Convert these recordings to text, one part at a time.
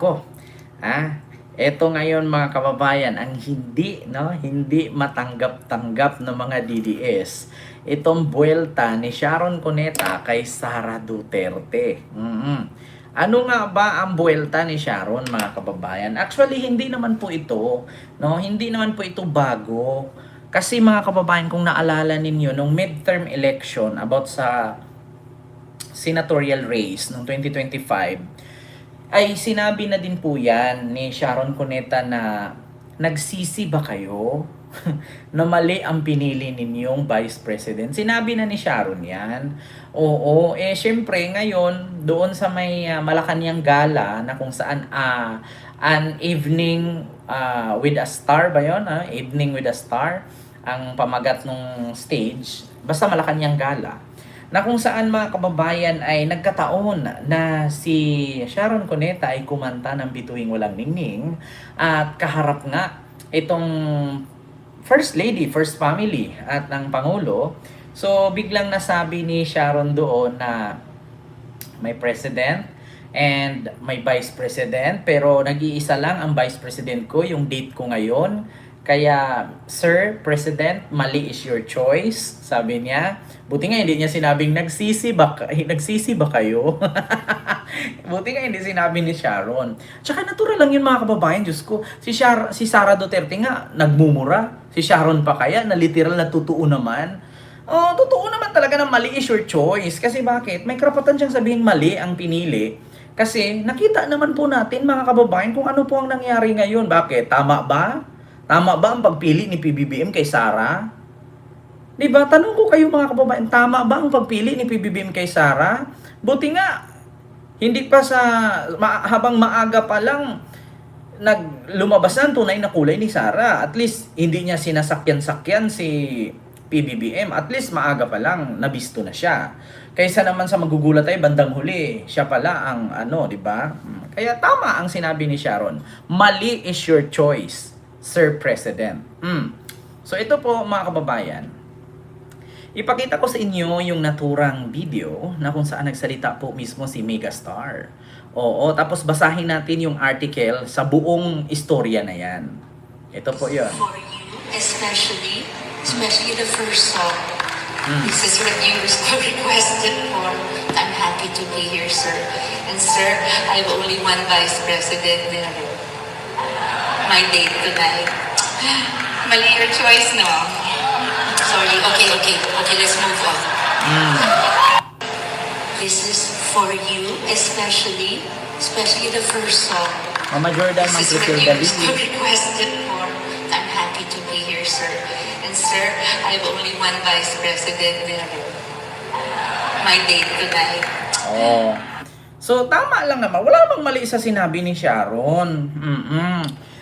Ko, eto ngayon mga kababayan ang hindi matanggap-tanggap ng mga DDS. Itong buwelta ni Sharon Cuneta kay Sara Duterte. Ano nga ba ang buwelta ni Sharon mga kababayan? Actually, hindi naman po ito, no? Hindi naman po ito bago. Kasi mga kababayan, kung naalala ninyo nung midterm election about sa senatorial race noong 2025, ay sinabi na din po yan ni Sharon Cuneta na nagsisi ba kayo na mali ang pinili ninyong Vice President? Sinabi na ni Sharon yan. Oo, syempre ngayon doon sa may Malacanang Gala na kung saan an evening with a star ba yun? Evening with a star ang pamagat ng stage. Basta Malacanang Gala na kung saan mga kababayan ay nagkataon na si Sharon Cuneta ay kumanta ng Bituing Walang Ningning at kaharap nga itong First Lady, First Family at ng Pangulo. So biglang nasabi ni Sharon doon na may President and may Vice President pero nag-iisa lang ang Vice President ko, yung date ko ngayon. Kaya, Sir President, mali is your choice, sabi niya. Buti nga hindi niya sinabing nagsisi ba kayo? Buti nga hindi sinabi ni Sharon. Tsaka natural lang yun mga kababayan, Diyos ko. Si Sara Duterte nga, nagmumura. Si Sharon pa kaya, na literal na totoo naman. Oh, totoo naman talaga na mali is your choice. Kasi bakit? May karapatan siyang sabihin mali ang pinili. Kasi nakita naman po natin mga kababayan kung ano po ang nangyari ngayon. Bakit? Tama ba? Tama ba ang pagpili ni PBBM kay Sara? 'Di ba? Tanong ko kayo mga kababayan, tama ba ang pagpili ni PBBM kay Sara? Buti nga hindi pa habang maaga pa lang lumabas na ang tunay na kulay ni Sara. At least hindi niya sinasakyan-sakyan si PBBM. At least maaga pa lang nabisto na siya. Kaysa naman sa magugulat ay bandang huli, siya pala ang 'di ba? Kaya tama ang sinabi ni Sharon. Mali is your choice, Sir President. So ito po mga kababayan, ipakita ko sa inyo yung naturang video na kung saan nagsalita po mismo si Megastar. Oo, tapos basahin natin yung article sa buong istorya na yan. Ito po yun. For you, especially the first song. This is what you requested for. I'm happy to be here, sir. And sir, I have only one Vice President there. My date tonight. Mali your choice, no? Sorry. Okay, let's move on. This is for you, especially the first song. Mama Jordan, This is what you requested for. I'm happy to be here, sir. And sir, I have only one Vice President there. My date tonight. Oh. So tama lang naman. Wala namang mali sa sinabi ni Sharon.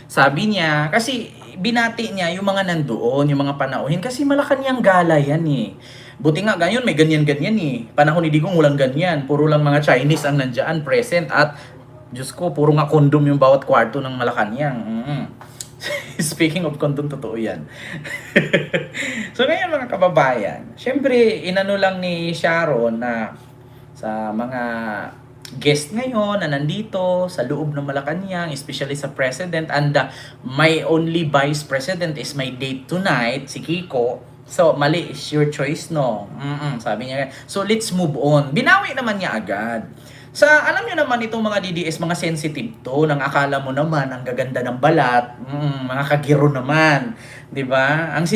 Sabi niya, kasi binati niya yung mga nandoon, yung mga panauhin, kasi Malacanang Gala yan eh. Buti nga ganyan, may ganyan-ganyan eh. Panahon ni Digong walang ganyan. Puro lang mga Chinese ang nandyan, present at, Diyos ko, puro nga kondom yung bawat kwarto ng Malacanang. Speaking of kondom, totoo yan. So ngayon mga kababayan, syempre, inano lang ni Sharon na sa mga guest ngayon na nandito sa loob ng Malacanang, especially sa President, and my only Vice President is my date tonight, si Kiko. So, mali is your choice, no? Sabi niya. So, let's move on. Binawi naman niya agad. Alam niyo naman itong mga DDS, mga sensitive to, nang akala mo naman ang gaganda ng balat, mga kagiro naman, 'di ba? Ang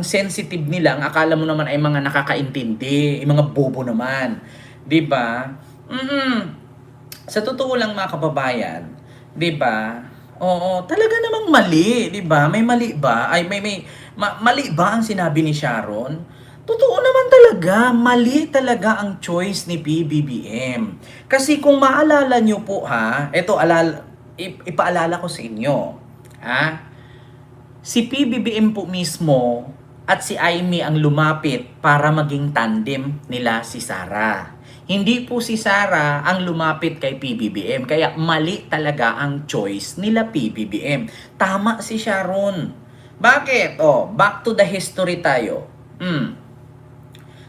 sensitive nila, ang akala mo naman ay mga nakakaintindi, mga bobo naman. 'Di ba? Sa totoo lang mga kababayan, 'di ba? Oo, talaga namang mali, 'di ba? May mali ba? Ay mali ba ang sinabi ni Sharon? Totoo naman talaga, mali talaga ang choice ni PBBM. Kasi kung maalala nyo po ipaalala ko sa inyo. Si PBBM po mismo at si Amy ang lumapit para maging tandem nila si Sara. Hindi po si Sara ang lumapit kay PBBM. Kaya mali talaga ang choice nila PBBM. Tama si Sharon. Bakit? Back to the history tayo.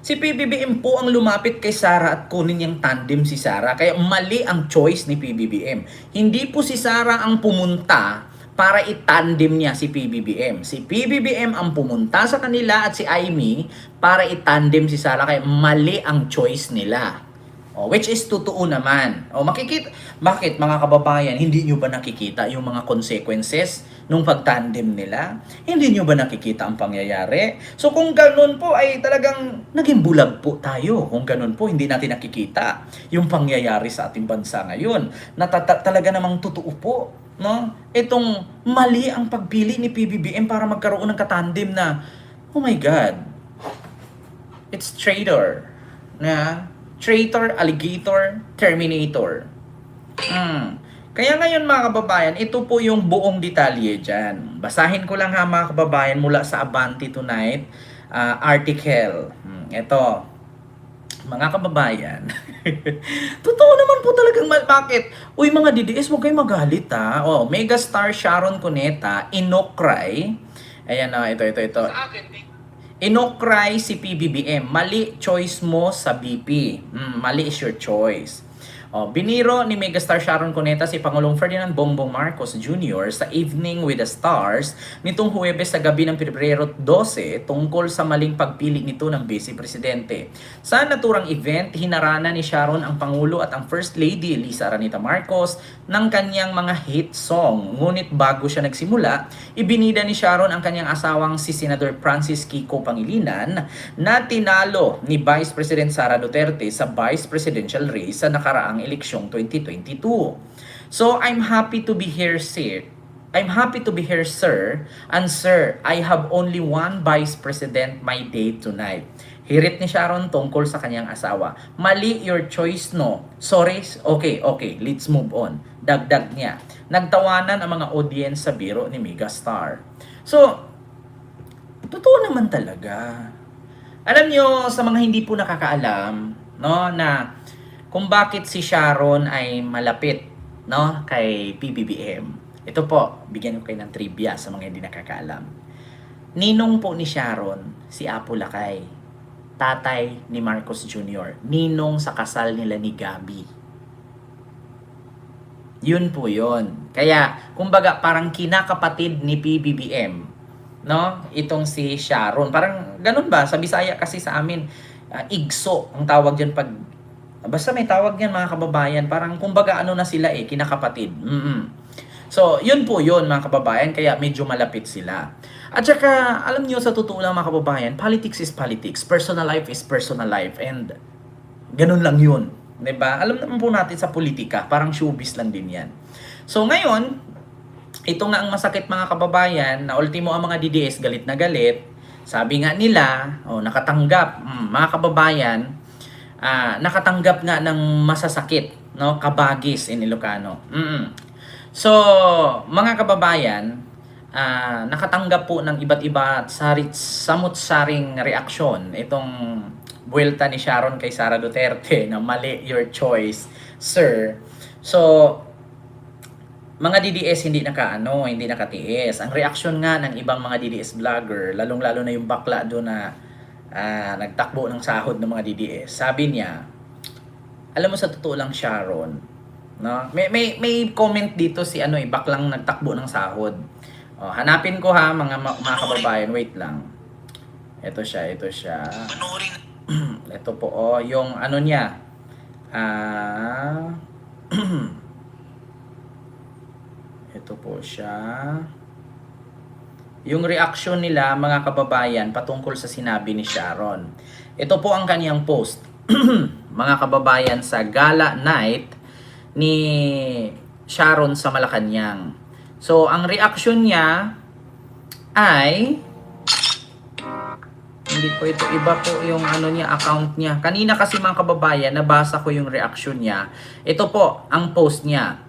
Si PBBM po ang lumapit kay Sara at kunin niyang tandem si Sara. Kaya mali ang choice ni PBBM. Hindi po si Sara ang pumunta para itandem niya si PBBM. Si PBBM ang pumunta sa kanila at si Amy para itandem si Sara. Kaya mali ang choice nila. Which is totoo naman. Bakit mga kababayan, hindi nyo ba nakikita yung mga consequences nung pagtandem nila? Hindi nyo ba nakikita ang pangyayari? So kung ganun po ay talagang naging bulag po tayo. Kung ganun po, hindi natin nakikita yung pangyayari sa ating bansa ngayon. Talaga namang totoo po. No? Itong mali ang pagpili ni PBBM para magkaroon ng katandem na, oh my God, it's traitor. Na? Traitor, alligator, terminator. Kaya ngayon mga kababayan, ito po yung buong detalye dyan. Basahin ko lang ha mga kababayan mula sa Abante Tonight article. Ito, mga kababayan. Totoo naman po talagang bakit? Uy mga DDS, huwag kayo magalit ha. Megastar Sharon Cuneta, inokray. Ayan na, ito. Inokray si PBBM. Mali choice mo sa BP. Mali is your choice. Biniro ni megastar Sharon Cuneta si Pangulong Ferdinand Bongbong Marcos Jr. sa Evening with the Stars nitong Huwebes sa gabi ng Pebrero 12 tungkol sa maling pagpili nito ng Vice Presidente. Sa naturang event, hinarana ni Sharon ang Pangulo at ang First Lady Lisa Araneta Marcos ng kanyang mga hit song. Ngunit bago siya nagsimula, ibinida ni Sharon ang kanyang asawang si Senador Francis Kiko Pangilinan na tinalo ni Vice President Sara Duterte sa Vice Presidential race sa nakaraang eleksyong 2022. So, I'm happy to be here, sir. And sir, I have only one Vice President my day tonight. Hirit ni Sharon tungkol sa kanyang asawa. Mali your choice, no? Sorry? Okay, let's move on. Dagdag niya. Nagtawanan ang mga audience sa biro ni Megastar. So, totoo naman talaga. Alam nyo, sa mga hindi po nakakaalam, no, na kung bakit si Sharon ay malapit, no, kay PBBM. Ito po, bigyan ko kayo ng trivia sa mga hindi nakakaalam. Ninong po ni Sharon, si Apo Lakay, tatay ni Marcos Jr., ninong sa kasal nila ni Gabi. Yun po yun. Kaya, kumbaga, parang kinakapatid ni PBBM, no, itong si Sharon. Parang ganun ba? Sa Bisaya kasi sa amin, igso ang tawag dyan pag basta may tawag yan mga kababayan, parang kumbaga ano na sila kinakapatid. So, yun po yun mga kababayan, kaya medyo malapit sila. At saka, alam nyo sa totoo lang mga kababayan, politics is politics, personal life is personal life, and ganun lang yun. Diba? Alam naman po natin sa politika, parang showbiz lang din yan. So, ngayon, ito nga ang masakit mga kababayan, na ultimo ang mga DDS galit na galit. Sabi nga nila, nakatanggap, mga kababayan, nakatanggap nga ng masasakit, no, kabagis in Ilocano. So, mga kababayan, nakatanggap po ng iba't iba samut-saring reaksyon itong buwelta ni Sharon kay Sara Duterte na mali your choice, sir. So, mga DDS hindi nakatiis. Ang reaksyon nga ng ibang mga DDS vlogger, lalong-lalo na yung bakla doon na nagtakbo ng sahod ng mga DDS. Sabi niya, alam mo sa totoo lang Sharon, no? May comment dito si baklang nagtakbo ng sahod. Hanapin ko ha mga kababayan, wait lang. Ito siya. Ito po yung niya. Ito po siya. Yung reaksyon nila mga kababayan patungkol sa sinabi ni Sharon. Ito po ang kaniyang post. Mga kababayan, sa gala night ni Sharon sa Malacanang. So, ang reaksyon niya ay hindi po ito, iba po yung account niya. Kanina kasi mga kababayan, nabasa ko yung reaksyon niya. Ito po ang post niya.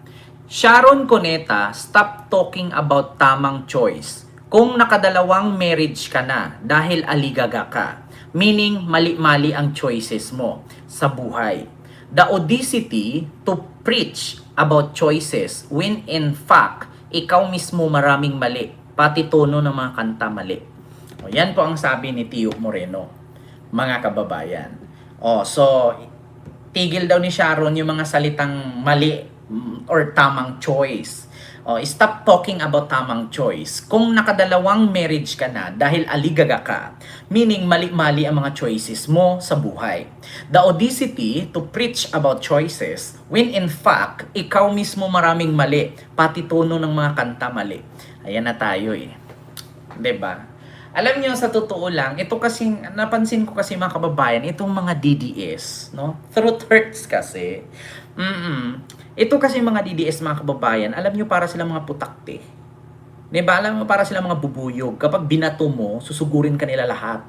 Sharon Cuneta, stop talking about tamang choice. Kung nakadalawang marriage ka na dahil aligaga ka, meaning mali-mali ang choices mo sa buhay. The audacity to preach about choices when in fact, ikaw mismo maraming mali, pati tono ng mga kanta mali. Yan po ang sabi ni Tio Moreno. mga kababayan. So tigil daw ni Sharon yung mga salitang mali or tamang choice. Stop talking about tamang choice. Kung nakadalawang marriage ka na dahil aligaga ka, meaning mali-mali ang mga choices mo sa buhay. The audacity to preach about choices when in fact, ikaw mismo maraming mali, pati tono ng mga kanta mali. Ayan na tayo eh. 'Di ba? Alam niyo sa totoo lang, ito kasing napansin ko kasi mga kababayan, itong mga DDS, no? Truth hurts kasi. Ito kasi mga DDS mga kababayan, alam niyo para silang mga putakte. 'Di ba? Alam mo para silang mga bubuyog. Kapag binato mo, susugurin ka nila lahat.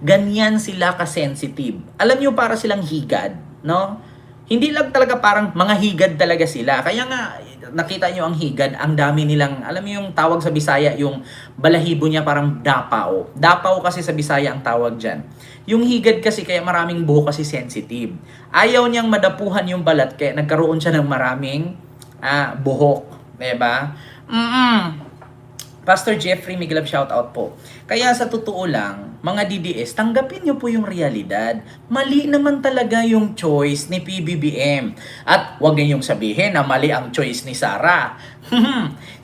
Ganyan sila ka-sensitive. Alam niyo para silang higad, no? Hindi lang talaga parang mga higad talaga sila. Kaya nga nakita niyo ang higad, ang dami nilang, alam niyo yung tawag sa Bisaya, yung balahibo niya parang dapaw. Dapaw kasi sa Bisaya ang tawag diyan. Yung higad kasi kaya maraming buhok kasi sensitive. Ayaw niyang madapuhan yung balat kaya nagkaroon siya ng maraming buhok, 'di ba? Pastor Jeffrey Miglab, shout out po. Kaya sa totoo lang, mga DDS, tanggapin niyo po yung realidad. Mali naman talaga yung choice ni PBBM. At huwag niyong sabihin na mali ang choice ni Sara.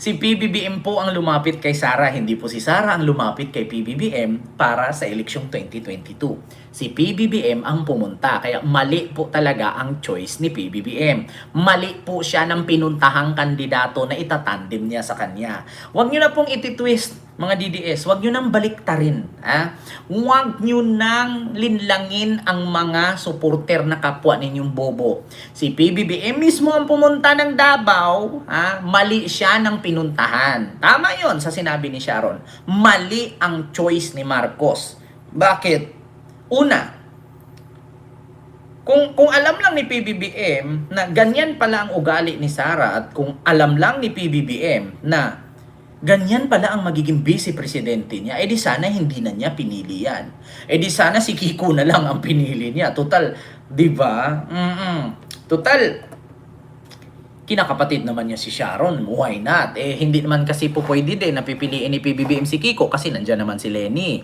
Si PBBM po ang lumapit kay Sara, hindi po si Sara ang lumapit kay PBBM para sa eleksyong 2022. Si PBBM ang pumunta, kaya mali po talaga ang choice ni PBBM. Mali po siya ng pinuntahang kandidato na itatandem niya sa kanya. Huwag niyo na pong ititwist, mga DDS. Huwag niyo nang baliktarin. Huwag niyo nang linlangin ang mga suporter na kapwa ninyong bobo. Si PBBM mismo ang pumunta ng Davao, mali siya ng pinuntahan. Tama yon sa sinabi ni Sharon. Mali ang choice ni Marcos. Bakit? Una, kung alam lang ni PBBM na ganyan pala ang ugali ni Sara at kung alam lang ni PBBM na ganyan pala ang magiging vice-presidente niya, edi sana hindi na niya pinili yan. Edi sana si Kiko na lang ang pinili niya. Total, di ba? Total, kinakapatid naman niya si Sharon. Why not? Hindi naman kasi po pwede din na pipiliin ni PBBM si Kiko kasi nandyan naman si Lenny.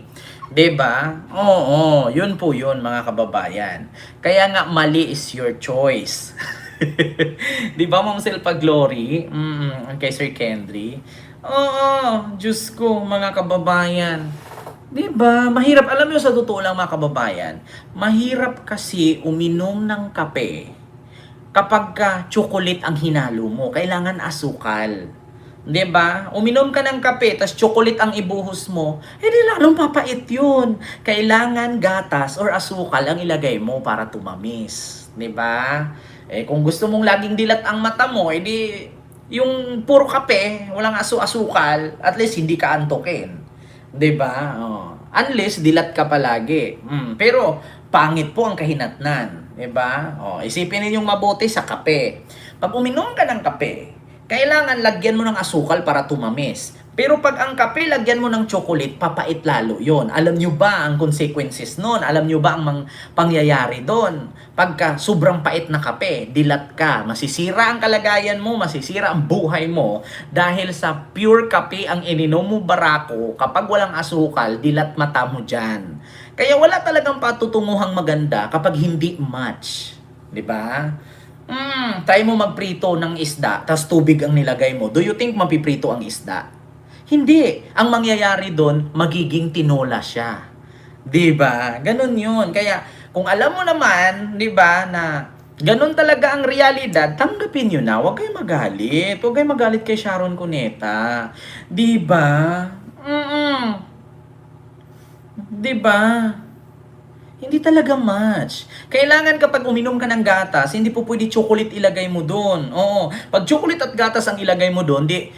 'Di ba? Oo, yun po yun mga kababayan. Kaya nga mali is your choice. 'Di ba Ma'am Silpa Glory? Kay Sir Kendry. Oo, Diyos ko mga kababayan. 'Di ba? Mahirap, alam niyo sa totoo lang mga kababayan, mahirap kasi uminom ng kape kapag chocolate ang hinalo mo. Kailangan asukal. 'Di ba? Uminom ka ng kape, tas chocolate ang ibuhos mo, di lalong papait yun. Kailangan gatas or asukal ang ilagay mo para tumamis. 'Di ba? Kung gusto mong laging dilat ang mata mo, edi yung puro kape, walang asukal, at least hindi ka antokin. 'Di ba? Unless dilat ka palagi. Pero pangit po ang kahinatnan. 'Di ba? Isipin ninyong mabuti sa kape. Pag uminom ka ng kape, kailangan lagyan mo ng asukal para tumamis. Pero pag ang kape lagyan mo ng chocolate, papait lalo yon. Alam nyo ba ang consequences nun? Alam nyo ba ang pangyayari doon? Pagka sobrang pait na kape, dilat ka, masisira ang kalagayan mo, masisira ang buhay mo dahil sa pure kape ang ininom mo barako. Kapag walang asukal, dilat mata mo dyan. Kaya wala talagang patutunguhang maganda kapag hindi match. 'Di ba? Try mo magprito ng isda, tas tubig ang nilagay mo. Do you think mapiprito ang isda? Hindi. Ang mangyayari doon, magiging tinola siya. 'Di ba? Ganun 'yun. Kaya kung alam mo naman, 'di ba, na ganun talaga ang realidad, tanggapin niyo na. Huwag kayong magalit. Huwag kayong magalit kay Sharon Cuneta. 'Di ba? 'Di ba? Hindi talaga match. Kailangan kapag uminom ka ng gatas, hindi po pwede chocolate ilagay mo doon. Oo. Pag chocolate at gatas ang ilagay mo doon, di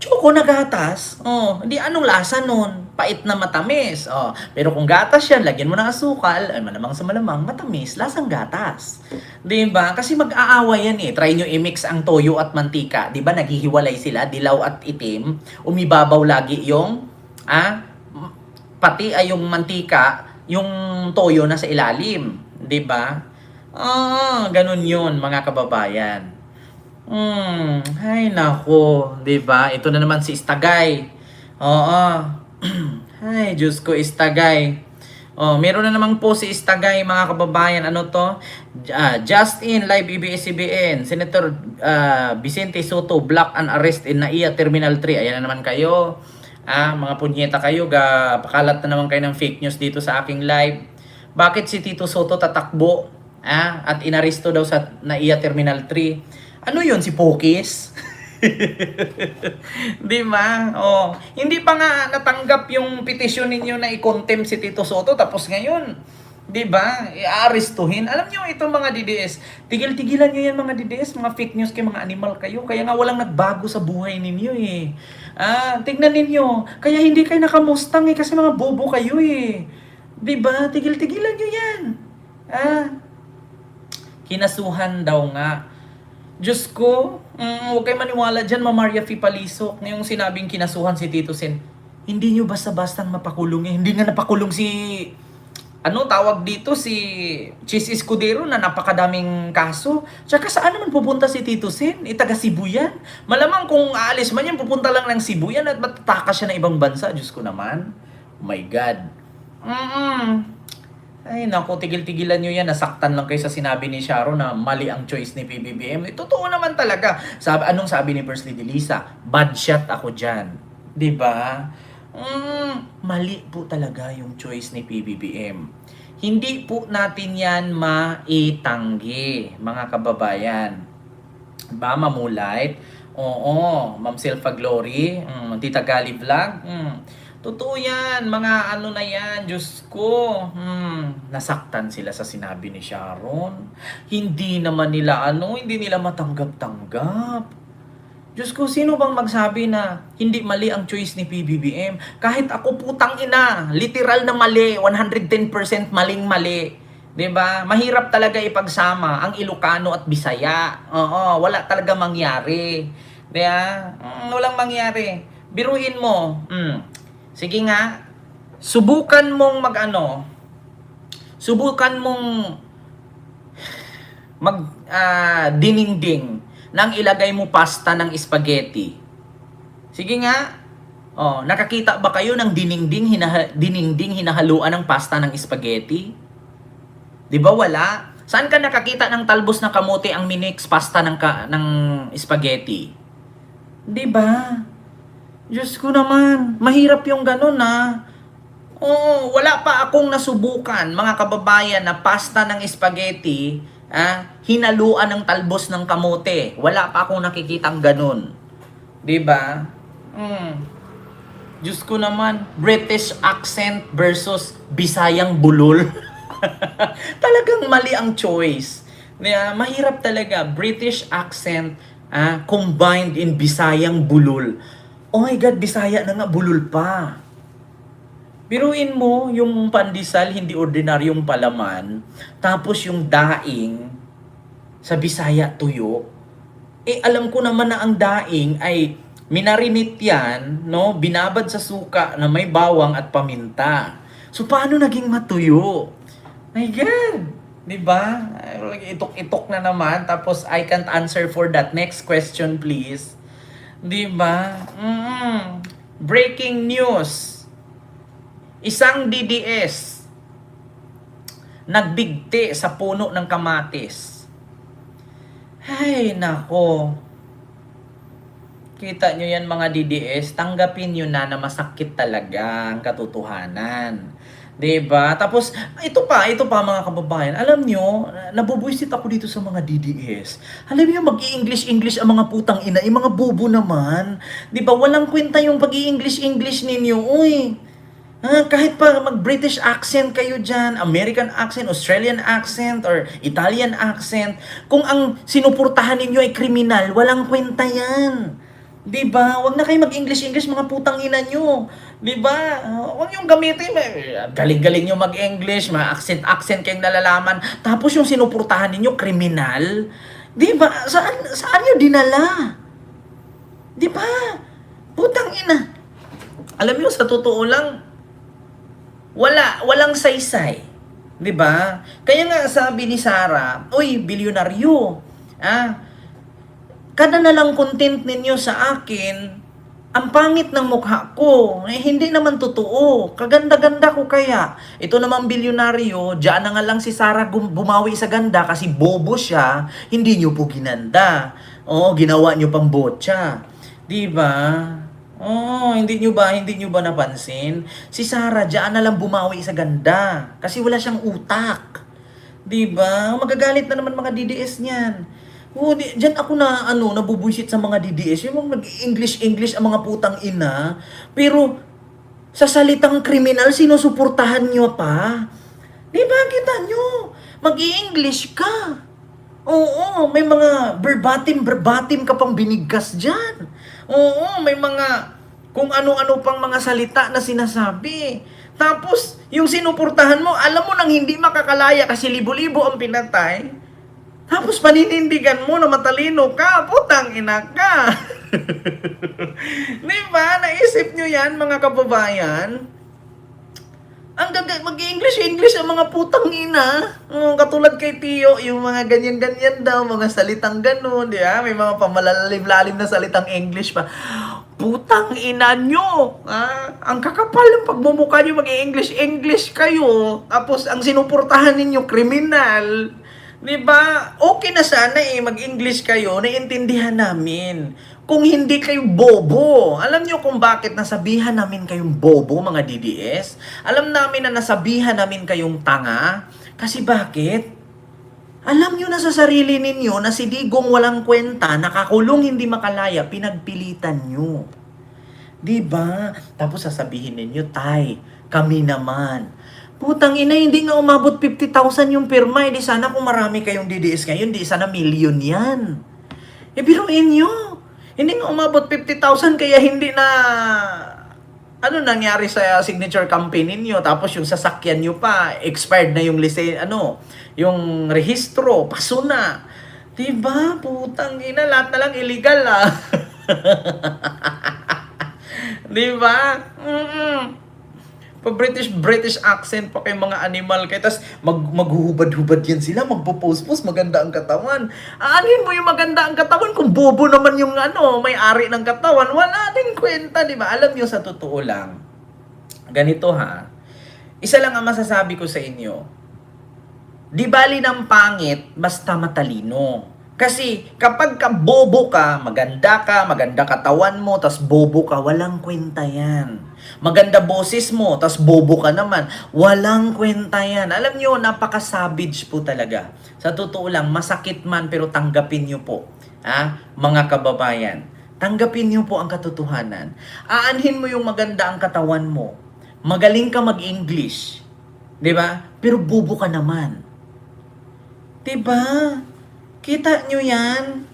choco na gatas. Di anong lasa nun? Pait na matamis. Pero kung gatas yan, lagyan mo ng asukal, ay malamang sa malamang, matamis, lasang gatas. Di ba? Kasi mag-aaway yan eh. Try nyo i-mix ang toyo at mantika. Di ba naghihiwalay sila, dilaw at itim. Umibabaw lagi yung, pati ay yung mantika, yung toyo na sa ilalim, 'di ba? Ganun 'yun, mga kababayan. Hay nako, 'di ba? Ito na naman si Istagay. Hay, Diyos ko, Istagay. Oh, meron na namang po si Istagay, mga kababayan. Ano to? Just in live ABS-CBN. Senator Vicente Soto block and arrest in NAIA Terminal 3. Ayan na naman kayo. Mga punyeta kayo. Pakalat na naman kayo ng fake news dito sa aking live. Bakit si Tito Soto tatakbo? At inaresto daw sa NAIA Terminal 3. Ano yun? Si Pokis? Di ba? Oh, hindi pa nga natanggap yung petisyon ninyo na i-contempt si Tito Soto tapos ngayon, di ba? I-arestuhin. Alam niyo itong mga DDS, tigil-tigilan niyo yan mga DDS, mga fake news kayo, mga animal kayo. Kaya nga walang nagbago sa buhay ninyo eh. Tignan ninyo, kaya hindi kayo nakamustang eh kasi mga bobo kayo eh. Di ba? Tigil-tigilan niyo yan. Kinasuhan daw nga. Diyos ko, huwag kayo maniwala dyan, Maria Fipalisok. Ngayong sinabing kinasuhan si Tito Sen, hindi nyo basta-bastang mapakulong eh. Hindi nga napakulong si, tawag dito, si Chis Escudero na napakadaming kaso. Tsaka saan naman pupunta si Tito Sen? Taga Cebu yan. Malamang kung aalis man yan, pupunta lang ng Cebu yan at matatakas siya na ibang bansa. Diyos ko naman. Oh my God. Ay, naku, tigil-tigilan nyo yan. Nasaktan lang kayo sa sinabi ni Sharon na mali ang choice ni PBBM. Totoo naman talaga. Anong sabi ni First Lady Lisa? Bad shot ako dyan. Diba? Mali po talaga yung choice ni PBBM. Hindi po natin yan maitanggi, mga kababayan. Ba, Mamulait? Oo, Ma'am Silva Glory, Tita Gali Vlog, totoo yan, mga na yan, Diyos ko. Nasaktan sila sa sinabi ni Sharon. Hindi naman nila, hindi nila matanggap-tanggap. Diyos ko, sino bang magsabi na hindi mali ang choice ni PBBM? Kahit ako putang ina, literal na mali, 110% maling-mali. 'Di ba? Mahirap talaga ipagsama ang Ilocano at Bisaya. Oo, wala talaga mangyari. 'Di ba? Walang mangyari. Biruin mo. Sige nga, subukan mong dininding nang ilagay mo pasta ng spaghetti. Sige nga, nakakita ba kayo ng dininding hinahaluan ng pasta ng spaghetti? Di ba wala? Saan ka nakakita ng talbos na kamote ang minix pasta ng spaghetti? Di ba? Diyos ko naman, mahirap yung ganun Oo, wala pa akong nasubukan, mga kababayan, na pasta ng spaghetti, hinaluan ng talbos ng kamote. Wala pa akong nakikitang ganun. Diba? Diyos ko naman, British accent versus Bisayang bulol. Talagang mali ang choice. Mahirap talaga, British accent combined in Bisayang bulol. Oh my God, Bisaya na nga, bulol pa. Biruin mo, yung pandesal, hindi ordinaryong palaman, tapos yung daing, sa Bisaya, tuyo. Alam ko naman na ang daing ay minarinit yan, binabad sa suka na may bawang at paminta. So, paano naging matuyo? My God! Diba? Itok-itok na naman, tapos I can't answer for that. Next question, please. Diba? Breaking news. Isang DDS nagbigti sa puno ng kamatis. Ay, nako. Kita nyo yan mga DDS, tanggapin nyo na masakit talaga ang katotohanan. Diba? Tapos, ito pa mga kababayan. Alam nyo, nabubuisit ako dito sa mga DDS. Alam nyo, mag-i-English ang mga putang ina. Yung mga bobo naman. Diba? Walang kwenta yung pag-i-English ninyo. Uy, kahit pa mag-British accent kayo dyan, American accent, Australian accent, or Italian accent, kung ang sinuportahan ninyo ay kriminal, walang kwenta yan. Diba? Huwag na kayo mag-English, mga putang ina nyo. Diba? Huwag yung gamitin. Galing-galing nyo mag-English, mga accent kayong nalalaman. Tapos yung sinuportahan ninyo, kriminal. Diba? Saan nyo dinala? Diba? Putang ina. Alam nyo, sa totoo lang, walang saysay. Diba? Kaya nga sabi ni Sarah, uy, bilyonaryo. Kada na lang content ninyo sa akin Ang pangit ng mukha ko. Eh, hindi naman totoo. Kaganda-ganda ko kaya. Ito namang bilyonaryo, diyan na nga lang si Sarah bumawi sa ganda kasi bobo siya, hindi nyo po ginanda. Oo, ginawa nyo pang botya. Di ba? Oh, hindi nyo ba napansin? Si Sarah diyan na lang bumawi sa ganda kasi wala siyang utak. 'Di ba? Magagalit na naman mga DDS niyan. Diyan ako na nabubuisit sa mga DDS, yung mga nag-English ang mga putang ina, pero sa salitang kriminal sinusuportahan nyo pa. 'Di ba kita nyo? Mag-i-English ka. Oo, may mga verbatim ka pang binigkas diyan. Oo, may mga kung ano-ano pang mga salita na sinasabi. Tapos, yung sinuportahan mo, alam mo nang hindi makakalaya kasi libo-libo ang pinatay. Tapos paninindigan mo na matalino ka, putang ina ka. Di ba? Naisip nyo yan, mga kababayan? Ang mag-English ang mga putang ina. Katulad kay Tio, yung mga ganyan-ganyan daw, mga salitang ganun, di ba? May mga pamalalim-lalim na salitang English pa. Putang ina nyo! Ang kakapal ng pagmumukha nyo, mag-English kayo. Tapos ang sinuportahan ninyo, kriminal. Di ba? Okay na sana mag-English kayo, naiintindihan namin. Kung hindi kayo bobo, alam nyo kung bakit nasabihan namin kayong bobo, mga DDS? Alam namin na nasabihan namin kayong tanga? Kasi bakit? Alam nyo na sa sarili ninyo na si Digong walang kwenta, nakakulong hindi makalaya, pinagpilitan nyo. Diba? Tapos sasabihin ninyo, Tay, kami naman. Putang ina, hindi nga umabot 50,000 yung pirma. Di sana kung marami kayong DDS ngayon, di sana million yan. Biruin nyo. Hindi nga umabot 50,000 kaya hindi na nangyari sa signature campaign ninyo. Tapos yung sasakyan nyo pa, expired na yung yung rehistro, paso na. Diba? Putang ina, lahat na lang illegal Diba? British accent pa kay mga animal kayo. Tapos maghuhubad-hubad yan sila, magpo-post-post, maganda ang katawan. Aanin mo yung maganda ang katawan kung bobo naman yung may-ari ng katawan. Wala din kwenta, di ba? Alam nyo, sa totoo lang, ganito isa lang ang masasabi ko sa inyo. Di bali ng pangit, basta matalino. Kasi kapag ka bobo ka, maganda katawan mo, tas bobo ka, walang kwenta yan. Maganda boses mo, tas bobo ka naman, walang kwenta yan. Alam nyo, napaka-savage po talaga. Sa totoo lang, masakit man pero tanggapin nyo po. Mga kababayan, tanggapin nyo po ang katotohanan. Aanhin mo yung maganda ang katawan mo. Magaling ka mag-English. 'Di ba? Pero bobo ka naman. 'Di ba? Kita nyo yan?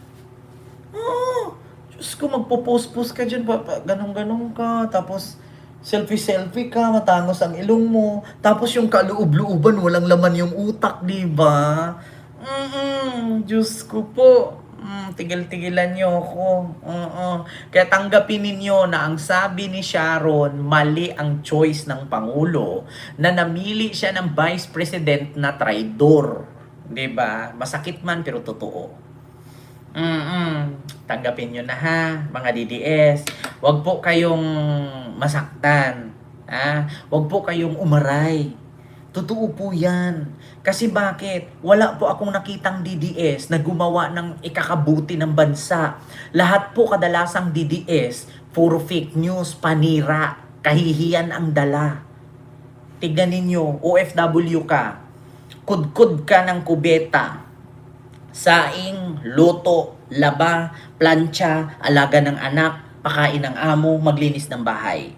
Oo. Diyos ko, magpo-post-post ka dyan. Ganong-ganong ka. Tapos, selfie-selfie ka. Matangos ang ilong mo. Tapos yung kaloob-looban, walang laman yung utak, diba? Diyos ko po. Tigil-tigilan nyo ako. Kaya tanggapin ninyo na ang sabi ni Sharon, mali ang choice ng Pangulo na namili siya ng Vice President na traidor. Diba? Masakit man pero totoo. Tanggapin nyo na mga DDS. Huwag po kayong masaktan. Huwag po kayong umaray. Totoo po yan. Kasi bakit? Wala po akong nakitang DDS na gumawa ng ikakabuti ng bansa. Lahat po kadalasang DDS, puro fake news, panira, kahihiyan ang dala. Tignan ninyo, OFW ka. Kudkud ka ng kubeta, saing, luto, laba, plancha, alaga ng anak, pakain ng amo, maglinis ng bahay.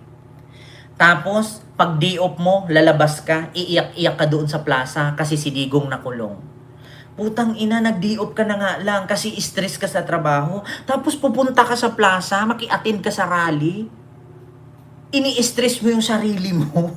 Tapos, pag di-off mo, lalabas ka, iiyak-iyak ka doon sa plaza kasi si Digong nakulong. Putang ina, nag-di-off ka na nga lang kasi stress ka sa trabaho. Tapos pupunta ka sa plaza, maki-attend ka sa rally. Ini-stress mo yung sarili mo.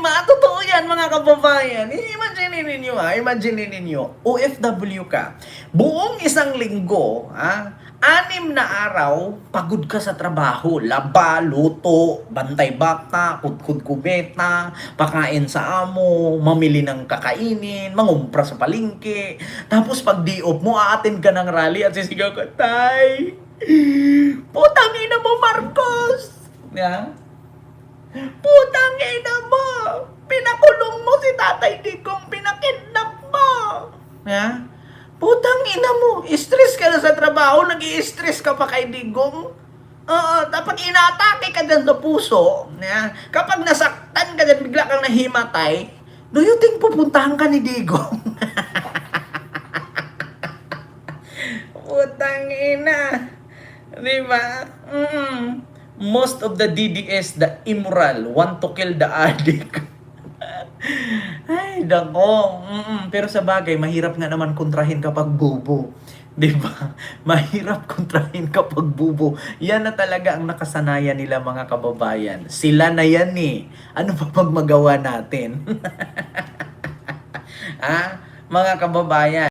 Totoo yan, mga kababayan. Imagine ninyo, OFW ka. Buong isang linggo, 6 na araw, pagod ka sa trabaho. Laba, luto, bantay bata, kudkud kubeta, pakain sa amo, mamili ng kakainin, mangumpra sa palengke. Tapos pag di-off mo, aattend ka ng rally at sisigaw ka, Tay, Putang ina mo, Marcos! Yeah? Putang ina mo! Pinakulong mo si Tatay Digong, pinakidnap mo! Yeah? Putang ina mo, stress ka na sa trabaho, nag-i-stress ka pa kay Digong. Dapat inaatake ka dyan sa puso. Yeah? Kapag nasaktan ka dyan, bigla kang nahimatay, do you think pupuntahan ka ni Digong? Putang ina. Diba? Most of the DDS, the immoral, want to kill the addict. Ay, dako. Pero sa bagay, mahirap nga naman kontrahin kapag bubo. Diba? Mahirap kontrahin kapag bubo. Yan na talaga ang nakasanayan nila, mga kababayan. Sila na yan eh. Ano pa pag magawa natin? Mga kababayan?